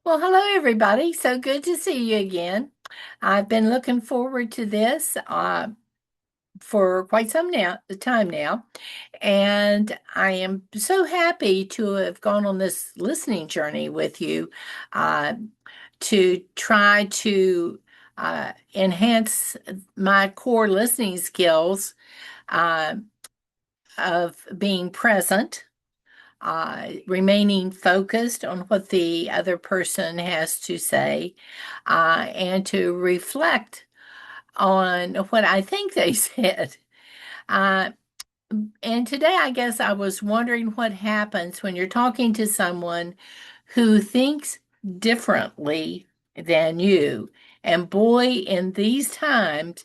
Well, hello everybody. So good to see you again. I've been looking forward to this for quite some time now, and I am so happy to have gone on this listening journey with you uh, to try to enhance my core listening skills uh, of being present, remaining focused on what the other person has to say, and to reflect on what I think they said. Uh, and today, I guess I was wondering what happens when you're talking to someone who thinks differently than you. And boy, in these times,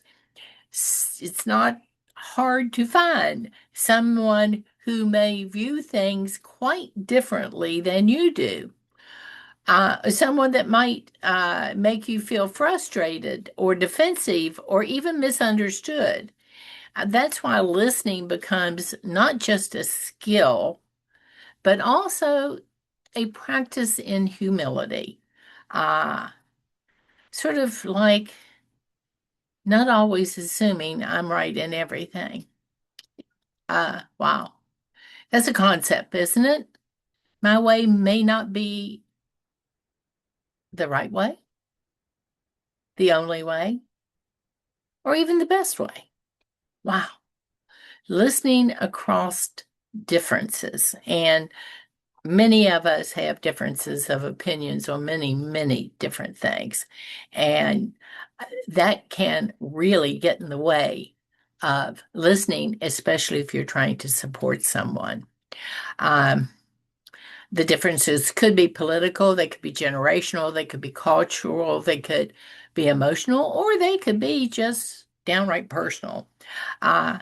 it's not hard to find someone who may view things quite differently than you do. Someone that might make you feel frustrated or defensive or even misunderstood. That's why listening becomes not just a skill, but also a practice in humility. Uh, Sort of like not always assuming I'm right in everything. Wow. That's a concept, isn't it? My way may not be the right way, the only way, or even the best way. Wow. Listening across differences. And many of us have differences of opinions on many, many different things. And that can really get in the way of listening, especially if you're trying to support someone. Um, the differences could be political, they could be generational, they could be cultural, they could be emotional, or they could be just downright personal. Uh,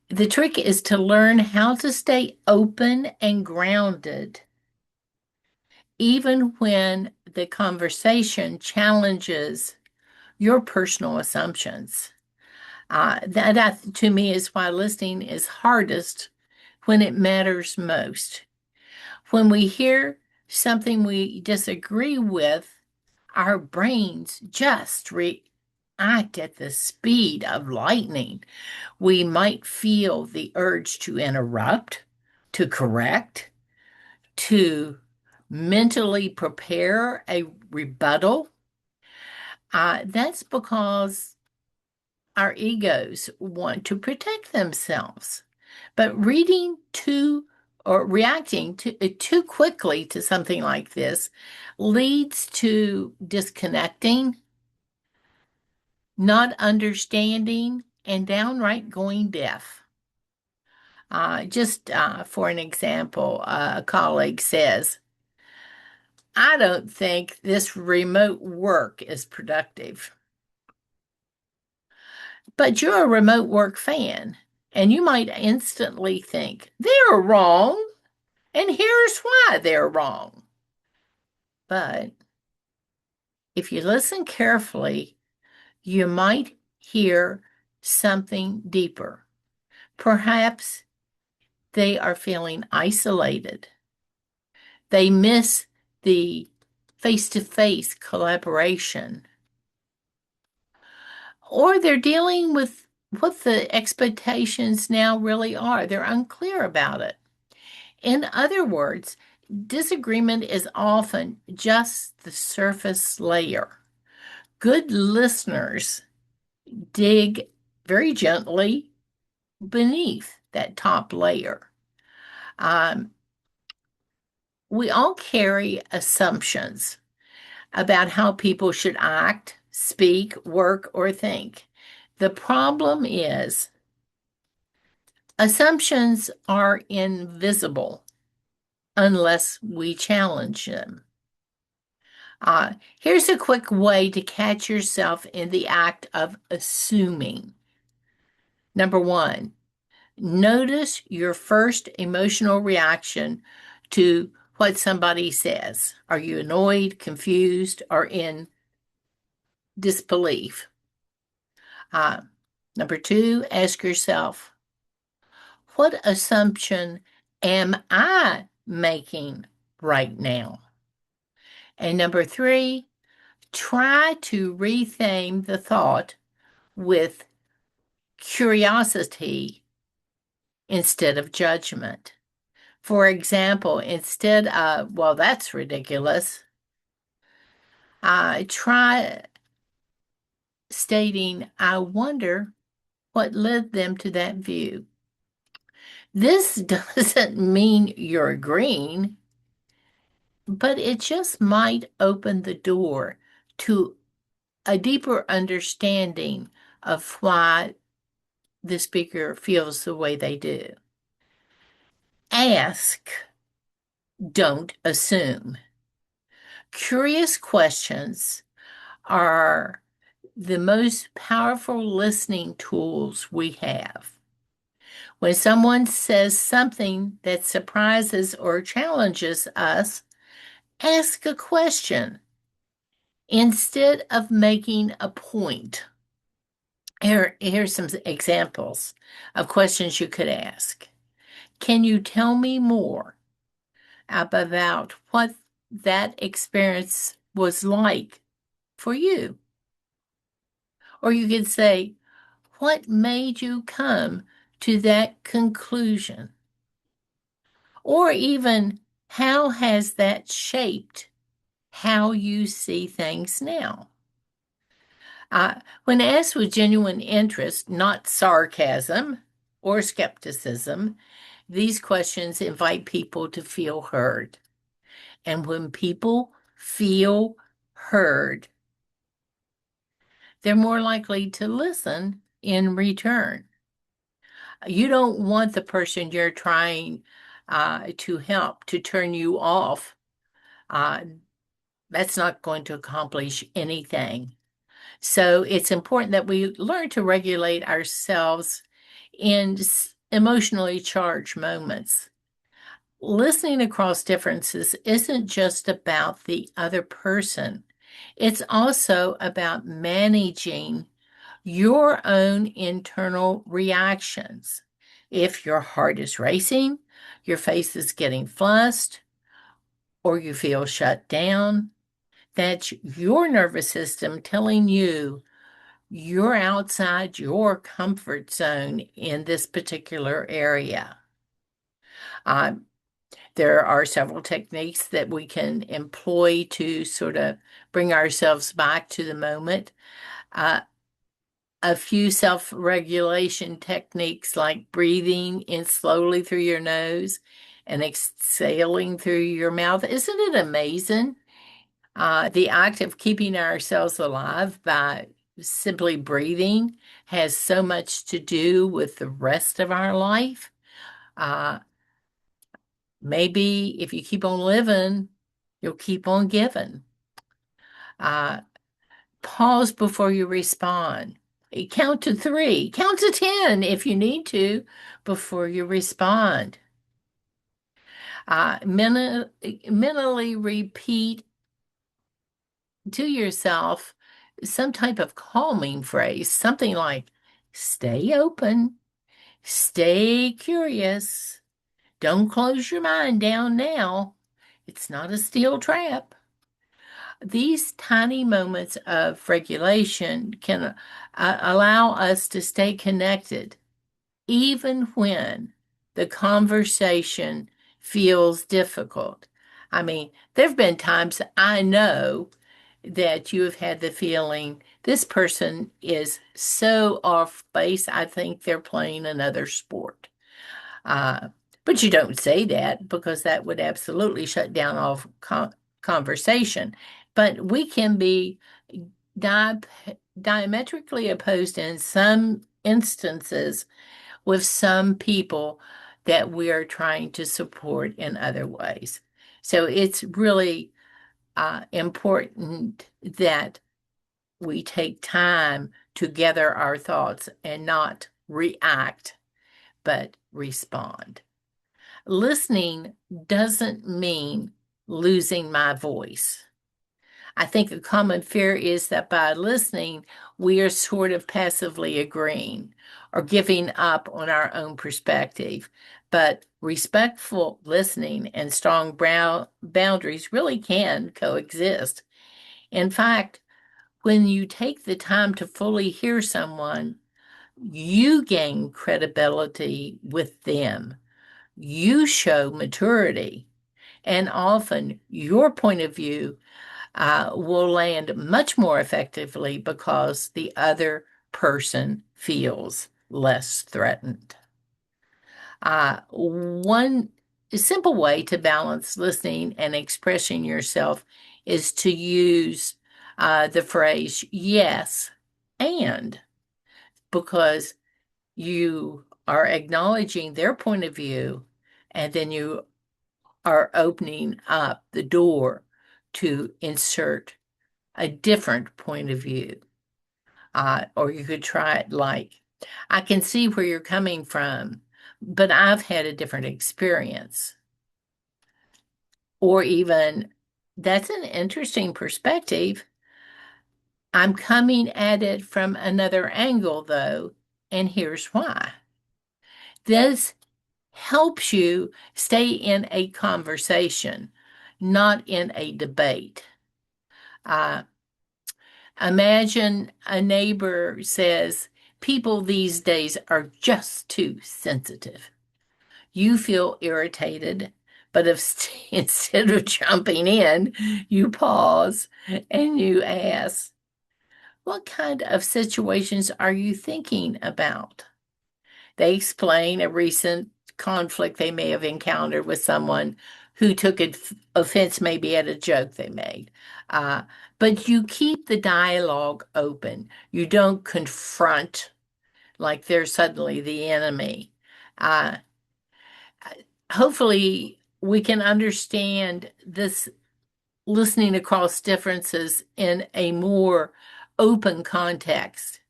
the trick is to learn how to stay open and grounded, even when the conversation challenges your personal assumptions. That to me is why listening is hardest when it matters most. When we hear something we disagree with, our brains just react at the speed of lightning. We might feel the urge to interrupt, to correct, to mentally prepare a rebuttal. That's because our egos want to protect themselves. But reading too or reacting too quickly to something like this leads to disconnecting, not understanding, and downright going deaf. Just for an example, a colleague says, I don't think this remote work is productive. But you're a remote work fan, and you might instantly think, they're wrong, and here's why they're wrong. But if you listen carefully, you might hear something deeper. Perhaps they are feeling isolated. They miss the face to face collaboration, or they're dealing with what the expectations now really are. They're unclear about it. In other words, disagreement is often just the surface layer. Good listeners dig very gently beneath that top layer. Um, we all carry assumptions about how people should act, speak, work, or think. The problem is assumptions are invisible unless we challenge them. Here's a quick way to catch yourself in the act of assuming. Number one, notice your first emotional reaction to what somebody says. Are you annoyed, confused, or in disbelief? Uh, Number two, ask yourself, what assumption am I making right now? And number three, try to reframe the thought with curiosity instead of judgment. For example, instead of, well, that's ridiculous, try stating, I wonder what led them to that view. This doesn't mean you're agreeing, but it just might open the door to a deeper understanding of why the speaker feels the way they do. Ask, don't assume. Curious questions are the most powerful listening tools we have. When someone says something that surprises or challenges us, ask a question instead of making a point. Here's some examples of questions you could ask. Can you tell me more about what that experience was like for you? Or you could say, what made you come to that conclusion? Or even, how has that shaped how you see things now? When asked with genuine interest, not sarcasm or skepticism, these questions invite people to feel heard. And when people feel heard, they're more likely to listen in return. You don't want the person you're trying to help to turn you off. Uh, that's not going to accomplish anything. So it's important that we learn to regulate ourselves in emotionally charged moments. Listening across differences isn't just about the other person. It's also about managing your own internal reactions. If your heart is racing, your face is getting flushed, or you feel shut down, that's your nervous system telling you you're outside your comfort zone in this particular area. Uh, there are several techniques that we can employ to sort of bring ourselves back to the moment. Uh, a few self-regulation techniques like breathing in slowly through your nose and exhaling through your mouth. Isn't it amazing? The act of keeping ourselves alive by simply breathing has so much to do with the rest of our life. Uh, Maybe if you keep on living, you'll keep on giving. Uh, Pause before you respond. Count to three, count to 10 if you need to before you respond. Mentally repeat to yourself some type of calming phrase, something like, stay open, stay curious, don't close your mind down now. It's not a steel trap. These tiny moments of regulation can allow us to stay connected, even when the conversation feels difficult. I mean, there have been times I know that you have had the feeling this person is so off base, I think they're playing another sport. Uh, but you don't say that because that would absolutely shut down all conversation. But we can be di diametrically opposed in some instances with some people that we are trying to support in other ways. So it's really important that we take time to gather our thoughts and not react, but respond. Listening doesn't mean losing my voice. I think a common fear is that by listening, we are sort of passively agreeing or giving up on our own perspective. But respectful listening and strong boundaries really can coexist. In fact, when you take the time to fully hear someone, you gain credibility with them. You show maturity, and often your point of view will land much more effectively because the other person feels less threatened. One simple way to balance listening and expressing yourself is to use the phrase yes and, because you are acknowledging their point of view and then you are opening up the door to insert a different point of view. Or you could try it like, I can see where you're coming from, but I've had a different experience. Or even, that's an interesting perspective. I'm coming at it from another angle, though, and here's why. This helps you stay in a conversation, not in a debate. Uh, Imagine a neighbor says, people these days are just too sensitive. You feel irritated, but if instead of jumping in, you pause and you ask, what kind of situations are you thinking about? They explain a recent conflict they may have encountered with someone who took offense maybe at a joke they made. Uh, but you keep the dialogue open. You don't confront like they're suddenly the enemy. Uh, Hopefully, we can understand this listening across differences in a more open context,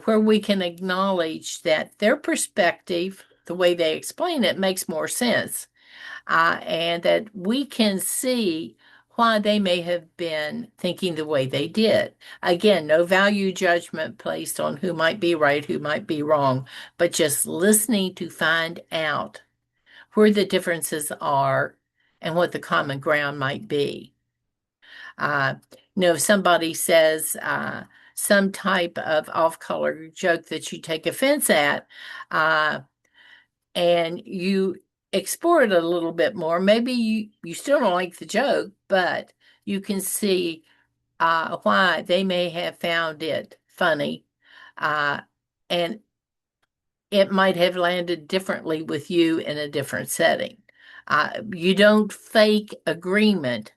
where we can acknowledge that their perspective, the way they explain it, makes more sense, and that we can see why they may have been thinking the way they did. Again, no value judgment placed on who might be right, who might be wrong, but just listening to find out where the differences are and what the common ground might be. Uh, if somebody says some type of off-color joke that you take offense at, uh, and you explore it a little bit more, maybe you still don't like the joke, but you can see why they may have found it funny, uh, and it might have landed differently with you in a different setting. You don't fake agreement,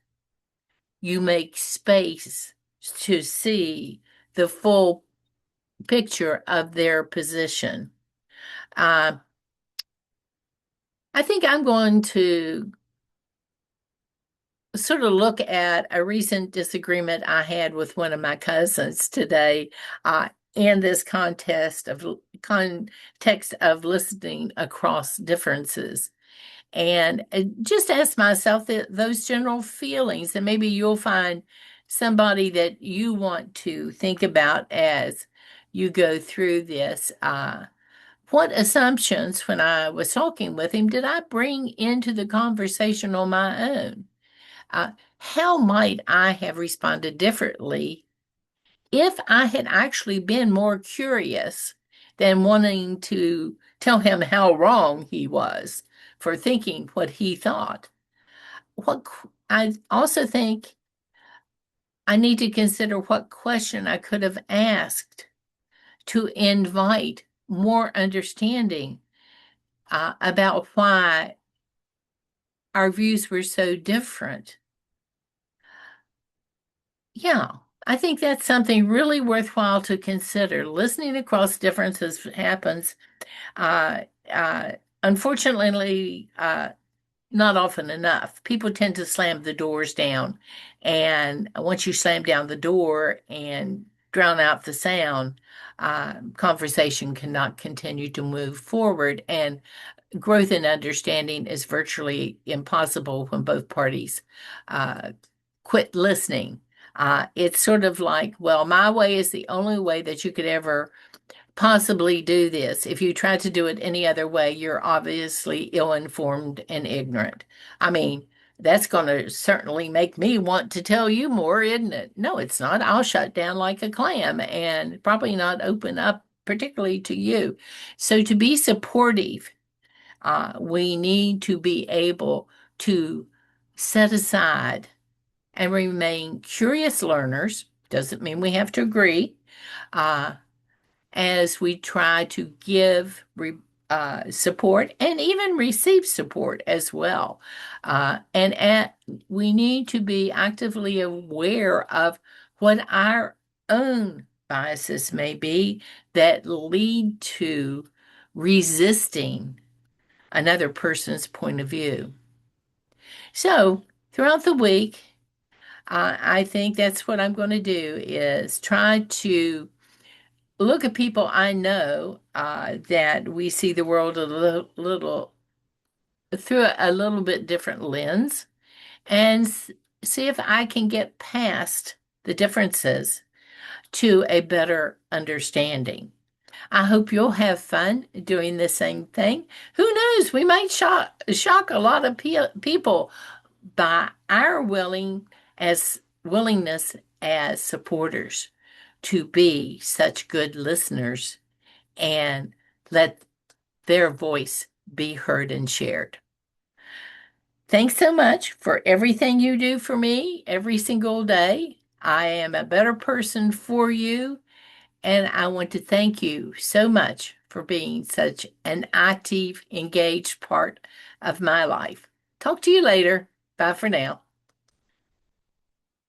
you make space to see the full picture of their position. Uh, I think I'm going to sort of look at a recent disagreement I had with one of my cousins today, in this context of listening across differences. And just ask myself those general feelings, and maybe you'll find somebody that you want to think about as you go through this. What assumptions, when I was talking with him, did I bring into the conversation on my own? How might I have responded differently if I had actually been more curious than wanting to tell him how wrong he was for thinking what he thought? I also think I need to consider what question I could have asked to invite more understanding about why our views were so different. Yeah, I think that's something really worthwhile to consider. Listening across differences happens, uh, uh, unfortunately, not often enough. People tend to slam the doors down, and once you slam down the door and drown out the sound, conversation cannot continue to move forward, and growth and understanding is virtually impossible when both parties uh, quit listening. It's sort of like, well, my way is the only way that you could ever possibly do this. If you try to do it any other way, you're obviously ill-informed and ignorant. I mean, that's going to certainly make me want to tell you more, isn't it? No, it's not. I'll shut down like a clam and probably not open up particularly to you. So to be supportive, we need to be able to set aside and remain curious learners. Doesn't mean we have to agree. Uh, as we try to give support and even receive support as well. We need to be actively aware of what our own biases may be that lead to resisting another person's point of view. So, throughout the week, I think that's what I'm going to do is try to look at people I know that we see the world a little through a little bit different lens and see if I can get past the differences to a better understanding. I hope you'll have fun doing the same thing. Who knows? We might shock a lot of people by our willingness as supporters to be such good listeners and let their voice be heard and shared. Thanks so much for everything you do for me every single day. I am a better person for you, and I want to thank you so much for being such an active, engaged part of my life. Talk to you later. Bye for now.